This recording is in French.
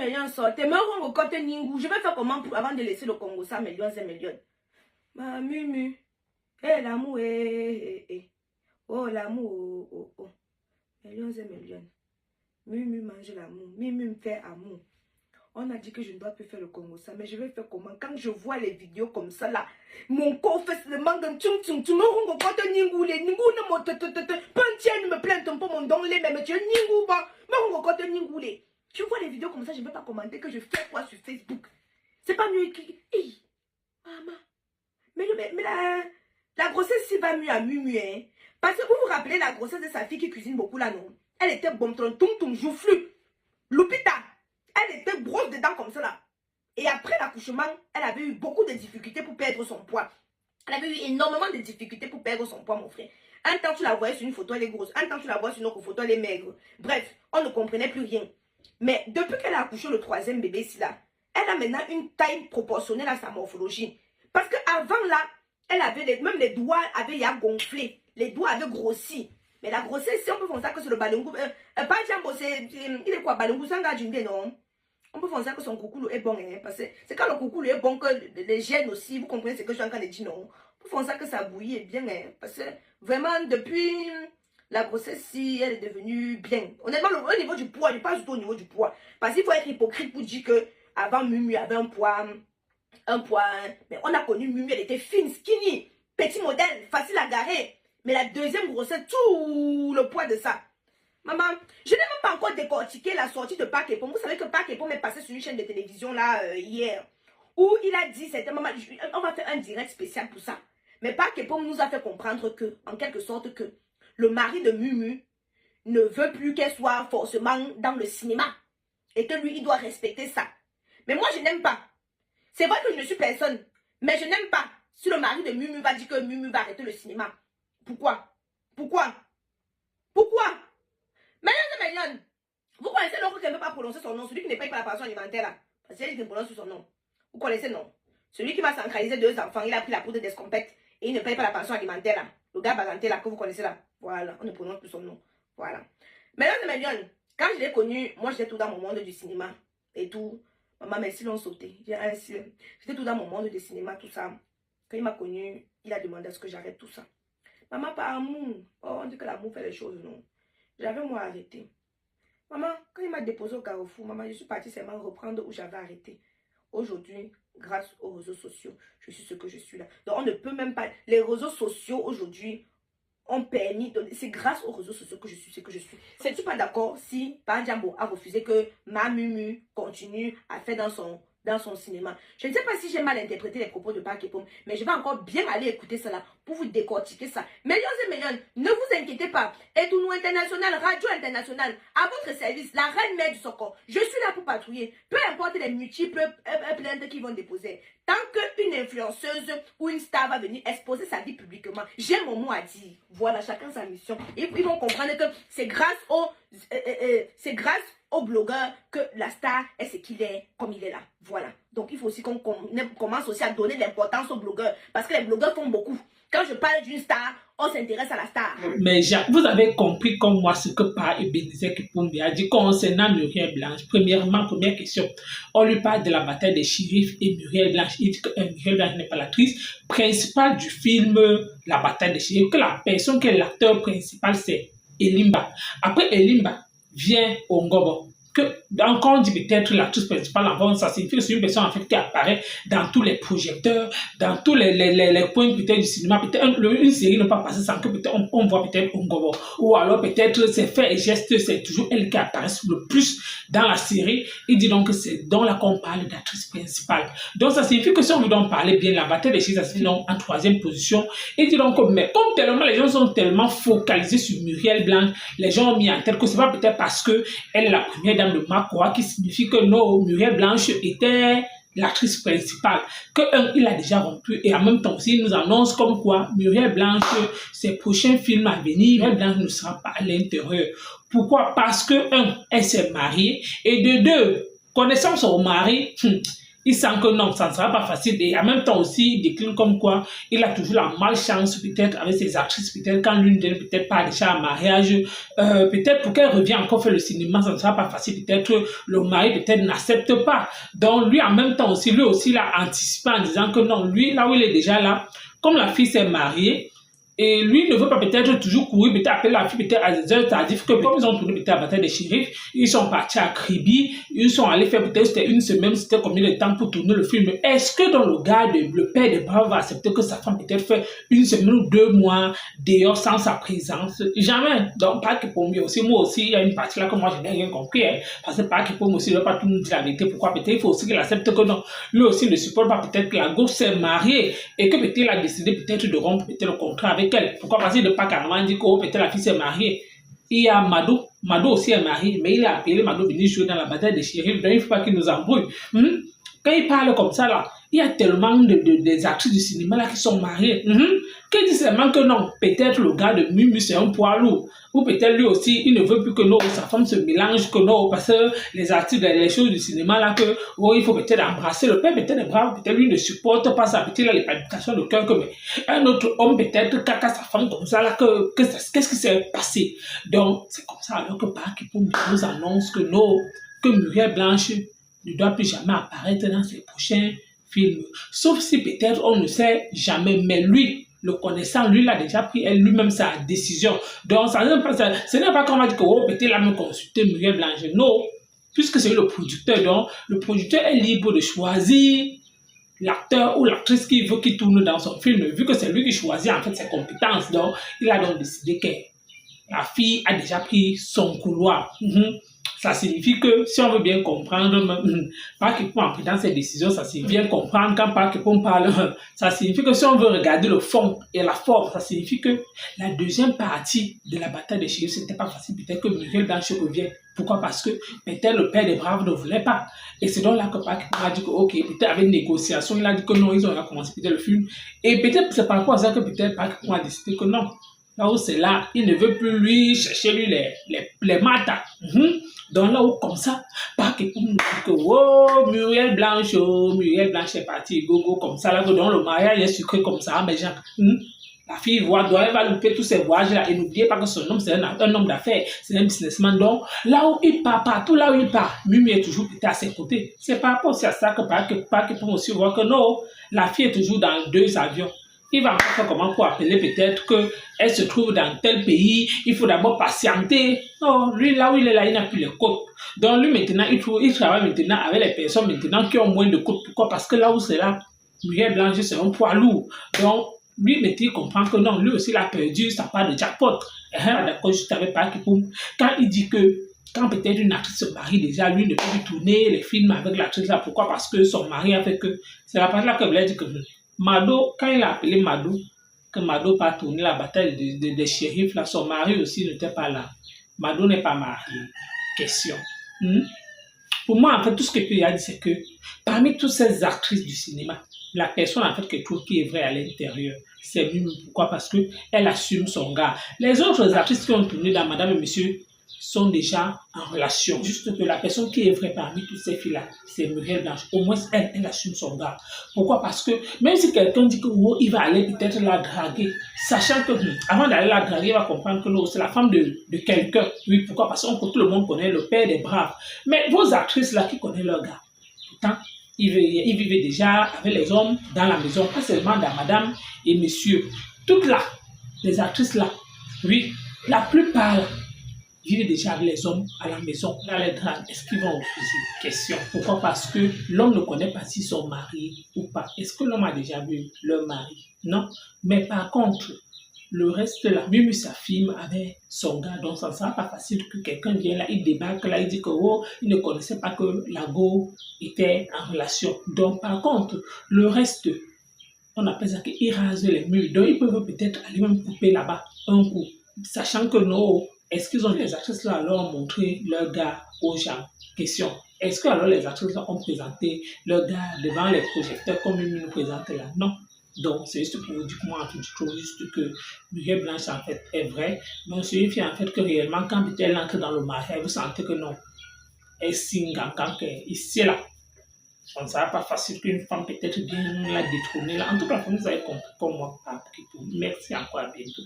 millions sortez. Mais on recote Ningou. Je vais faire comment pour, avant de laisser le Congo ça, millions et millions. Ma mumu. Eh, l'amour, Oh, l'amour, oh. Millions et millions. Mumu mange l'amour. Mumu me fait amour. On a dit que je ne dois plus faire le Congo ça, mais je vais faire comment? Quand je vois les vidéos comme ça là, mon corps fait le mangue, tu me rencontres Ningou, les Ningou ne me plainte un peu mon don, les mêmes, tu es Ningou, me rencontres Ningou, les. Tu vois les vidéos comme ça, je ne vais pas commenter que je fais quoi sur Facebook. C'est pas mieux écrit. Hey, maman. Mais la grossesse, si va mieux à Mumu, hein. Parce que vous vous rappelez la grossesse de sa fille qui cuisine beaucoup là, non? Elle était bon, joufflu. Lupita. Elle était grosse dedans comme ça là. Et après l'accouchement, elle avait eu beaucoup de difficultés pour perdre son poids. Elle avait eu énormément de difficultés pour perdre son poids, mon frère. Un temps, tu la voyais sur une photo, elle est grosse. Un temps, tu la vois sur une autre photo, elle est maigre. Bref, on ne comprenait plus rien. Mais depuis qu'elle a accouché le troisième bébé ici là, elle a maintenant une taille proportionnelle à sa morphologie. Parce qu'avant là, elle avait même les doigts avaient gonflé. Les doigts avaient grossi. Mais la grossesse, si on peut faire ça que c'est le balongou. Pas Djambo, il est quoi, balongou, ça n'a non? On peut faire ça que son coucou est bon, hein, parce que c'est quand le coucou est bon que les gènes aussi, vous comprenez ce que je suis en train de dire, non? On peut faire ça que ça bouillit bien, hein, parce que vraiment, depuis la grossesse, si elle est devenue bien. Honnêtement, au niveau du poids, je ne pas du tout au niveau du poids. Parce qu'il faut être hypocrite pour dire que avant Mumu avait un poids, mais on a connu Mumu, elle était fine, skinny, petit modèle, facile à garer. Mais la deuxième grossesse, tout le poids de ça. Maman, je n'ai même pas encore décortiqué la sortie de Park Epom. Vous savez que Park Epom est passé sur une chaîne de télévision là hier. Où il a dit, c'était maman, on va faire un direct spécial pour ça. Mais Park Epom nous a fait comprendre que, en quelque sorte, que le mari de Mumu ne veut plus qu'elle soit forcément dans le cinéma. Et que lui, il doit respecter ça. Mais moi, je n'aime pas. C'est vrai que je ne suis personne. Mais je n'aime pas. Si le mari de Mumu va dire que Mumu va arrêter le cinéma. Pourquoi? Pourquoi? Million. Vous connaissez l'autre qui ne peut pas prononcer son nom, celui qui ne paye pas la pension alimentaire là. Parce qu'il ne prononce son nom. Vous connaissez non? Celui qui va centraliser 2 enfants, il a pris la poudre d'escompette et il ne paye pas la pension alimentaire là. Le gars baganté là que vous connaissez là. Voilà, on ne prononce plus son nom. Voilà. Million. Quand je l'ai connu, moi j'étais tout dans mon monde du cinéma et tout. Maman, merci l'ont sauté. J'étais tout dans mon monde du cinéma, tout ça. Quand il m'a connu, il a demandé à ce que j'arrête tout ça. Maman, pas amour. Oh, on dit que l'amour fait les choses, non. J'avais moi arrêté. Maman, quand il m'a déposé au Carrefour, maman, je suis partie seulement reprendre où j'avais arrêté. Aujourd'hui, grâce aux réseaux sociaux, je suis ce que je suis là. Donc on ne peut même pas... Les réseaux sociaux aujourd'hui ont permis... C'est grâce aux réseaux sociaux que je suis ce que je suis. Je ne suis pas d'accord si Pandjambo a refusé que ma Mumu continue à faire dans son cinéma. Je ne sais pas si j'ai mal interprété les propos de Park Epom, mais je vais encore bien aller écouter cela pour vous décortiquer ça. Millions et millions, ne vous inquiétez pas. Et tout nous international, radio internationale, à votre service, la reine mère du Soko. Je suis là pour patrouiller. Peu importe les multiples plaintes qu'ils vont déposer. Tant qu'une influenceuse ou une star va venir exposer sa vie publiquement, j'ai mon mot à dire. Voilà, chacun sa mission. Et ils vont comprendre que c'est grâce au blogueur que la star est ce qu'il est, comme il est là. Voilà. Donc, il faut aussi qu'on commence aussi à donner de l'importance aux blogueurs. Parce que les blogueurs font beaucoup. Quand je parle d'une star, on s'intéresse à la star. Mais Jacques, vous avez compris comme moi ce que par Ebenezer Kipumbi a dit concernant Muriel Blanche. Première question. On lui parle de la bataille des shérifs et Muriel Blanche. Il dit que Muriel Blanche n'est pas l'actrice principale du film La bataille des shérifs. Que la personne qui est l'acteur principal, c'est Elimba. Après Elimba, vient Ongobo. Que, encore on dit peut-être l'actrice principale en vente, ça signifie que c'est une personne en fait qui apparaît dans tous les projecteurs, dans tous les points peut-être du cinéma. Peut-être une série ne pas passer sans que peut-être on voit peut-être Ongobo. Ou alors peut-être ses faits et gestes, c'est toujours elle qui apparaît le plus dans la série. Il dit donc que c'est dans là qu'on parle d'actrice principale. Donc ça signifie que si on veut donc parler bien la bataille des chiffres, ça signifie donc en 3e position. Il dit donc mais comme tellement les gens sont tellement focalisés sur Muriel Blanche, les gens ont mis en tête que c'est pas peut-être parce que elle est la première dame de Makora qui signifie que non, Muriel Blanche était l'actrice principale, qu'il a déjà rompu et en même temps aussi il nous annonce comme quoi Muriel Blanche, ses prochains films à venir, Muriel Blanche ne sera pas à l'intérieur. Pourquoi? Parce que elle s'est mariée et de deux, connaissant son mari, il sent que non, ça ne sera pas facile. Et en même temps aussi, il décline comme quoi il a toujours la malchance peut-être avec ses actrices, peut-être quand l'une d'elles peut-être pas déjà en mariage, peut-être pour qu'elle revienne encore faire le cinéma, ça ne sera pas facile. Peut-être le mari peut-être n'accepte pas. Donc lui en même temps aussi, lui aussi l'a anticipé en disant que non, lui là où il est déjà là, comme la fille s'est mariée, et lui ne veut pas peut-être toujours courir, peut-être appeler la fille peut-être à des heures tardives, que comme ils ont tourné peut-être à la bataille des shérifs, ils sont partis à Kribi, ils sont allés faire peut-être c'était une semaine, c'était combien de temps pour tourner le film. Est-ce que dans le gars, le père des braves va accepter que sa femme peut-être fait une semaine ou 2 mois dehors sans sa présence? Jamais. Donc, pas que pour moi aussi, il y a une partie là que moi je n'ai rien compris, hein, parce que pas que pour moi aussi, il ne va pas tout nous dire la vérité. Pourquoi? Peut-être il faut aussi qu'il accepte que non. Lui aussi ne supporte pas peut-être que la gauche s'est mariée et que peut-être il a décidé peut-être de rompre peut-être le contrat avec elle. Pourquoi? Parce qu'il ne pas carrément dit que oh, peut-être la fille s'est mariée. Il y a Mado. Mado aussi est marié, mais il a appelé Mado venir jouer dans la bataille des shérifs. Donc il ne faut pas qu'il nous embrouille. Quand il parle comme ça, là, il y a tellement des actrices du cinéma là qui sont mariées. Qui disent seulement que non, peut-être le gars de Mumu c'est un poids lourd. Ou peut-être lui aussi, il ne veut plus que non, sa femme se mélange, que non, parce que les artistes, les choses du cinéma là, que oh, il faut peut-être embrasser le père, peut-être est brave, peut-être lui ne supporte pas ça, peut-être il a les palpitations de cœur, que mais un autre homme peut-être caca sa femme comme ça là, qu'est-ce qui s'est passé? Donc c'est comme ça alors que Park nous annonce que non, que Muriel Blanche ne doit plus jamais apparaître dans ses prochains films. Sauf si peut-être on ne sait jamais, mais lui, le connaissant, lui, il a déjà pris lui-même sa décision. Donc, ce n'est pas qu'on va dire que oh, peut-être il a même consulté Muriel Blanche. Non, puisque c'est le producteur. Donc, le producteur est libre de choisir l'acteur ou l'actrice qu'il veut qu'il tourne dans son film, vu que c'est lui qui choisit en fait ses compétences. Donc, il a donc décidé que la fille a déjà pris son couloir. Ça signifie que si on veut bien comprendre, Park Bo-gum en prenant ses décisions, ça signifie bien comprendre quand Park Bo-gum parle. Ça signifie que si on veut regarder le fond et la forme, ça signifie que la deuxième partie de la bataille des shérifs, c'était pas facile. Peut-être que Muriel Blanche revienne. Pourquoi? Parce que peut-être le père des braves ne voulait pas. Et c'est donc là que Park Bo-gum a dit que, ok, peut-être avec une négociation, il a dit que non, ils ont commencé peut-être le film. Et peut-être c'est par rapport à ça que peut-être Park Bo-gum a décidé que non. Là où c'est là, il ne veut plus lui chercher lui les matas. Donc là où comme ça, pas que pour nous dire que oh, Muriel Blanche est partie, gogo comme ça, là, donc le mariage est sucré comme ça, mais genre, la fille voit, donc elle va louper tous ces voyages là, et n'oubliez pas que son homme c'est un homme d'affaires, c'est un businessman, donc là où il part, partout là où il part, Mimi est toujours peut-être à ses côtés. C'est par rapport à ça que pas que pour aussi voir que non, la fille est toujours dans 2 avions. Il va faire comment pour appeler peut-être qu'elle se trouve dans tel pays, il faut d'abord patienter. Non, lui, là où il est là, il n'a plus les côtes. Donc lui, maintenant, il travaille maintenant avec les personnes maintenant qui ont moins de côtes. Pourquoi? Parce que là où c'est là, Muriel Blanche, c'est un poids lourd. Donc, lui, maintenant, il comprend que non, lui aussi, il a perdu sa part de jackpot. D'accord, juste avec Park Bo-gum. Quand il dit que quand peut-être une actrice se marie déjà, lui ne peut plus tourner les films avec l'actrice là. Pourquoi? Parce que son mari a fait que... C'est la partie là que je voulais dire que... Mado, quand il a appelé Mado, que Mado pas tourné la bataille des shérifs, là, son mari aussi n'était pas là. Mado n'est pas marié. Question. Pour moi, en fait, tout ce que tu as dit, c'est que parmi toutes ces actrices du cinéma, la personne en fait que je trouve qui est vraie à l'intérieur, c'est lui. Pourquoi? Parce qu'elle assume son gars. Les autres actrices qui ont tourné dans Madame et Monsieur sont déjà en relation. Juste que la personne qui est vraie parmi toutes ces filles-là, c'est Muriel Blanche. Au moins, elle assume son gars. Pourquoi? Parce que même si quelqu'un dit que oh, il va aller peut-être la draguer, sachant que avant d'aller la draguer, il va comprendre que oh, c'est la femme de quelqu'un. Oui, pourquoi? Parce que tout le monde connaît le père des braves. Mais vos actrices-là qui connaissent leur gars, pourtant, ils vivaient déjà avec les hommes dans la maison, pas seulement dans Madame et Monsieur. Toutes là, les actrices là, oui, la plupart là, vivent déjà avec les hommes à la maison, dans les drames. Est-ce qu'ils vont au fusil? Question. Pourquoi? Parce que l'homme ne connaît pas s'ils sont mariés ou pas. Est-ce que l'homme a déjà vu leur mari? Non. Mais par contre, le reste là, même sa fille avec son gars, donc ça ne sera pas facile que quelqu'un vienne là, il débarque là, il dit que oh, il ne connaissait pas que la go était en relation. Donc par contre, le reste, on appelle ça qu'ils rasent les murs. Donc ils peuvent peut-être aller même couper là-bas un coup, sachant que non. Est-ce qu'ils ont les actrices là alors montré leur gars aux gens? Question. Est-ce que alors les actrices là ont présenté leur gars devant les projecteurs comme ils nous présentent là? Non. Donc c'est juste pour vous dire que moi en fait, je trouve juste que Muriel Blanche en fait est vraie. Donc c'est une fille en fait que réellement quand elle entre dans le mariage, vous sentez que non. Elle signe quand elle est ici là. Ça ne sera pas facile qu'une femme peut-être bien la détrôner. Là. En tout cas, vous avez compris comme moi, Pape Kipou. Merci encore, à bientôt.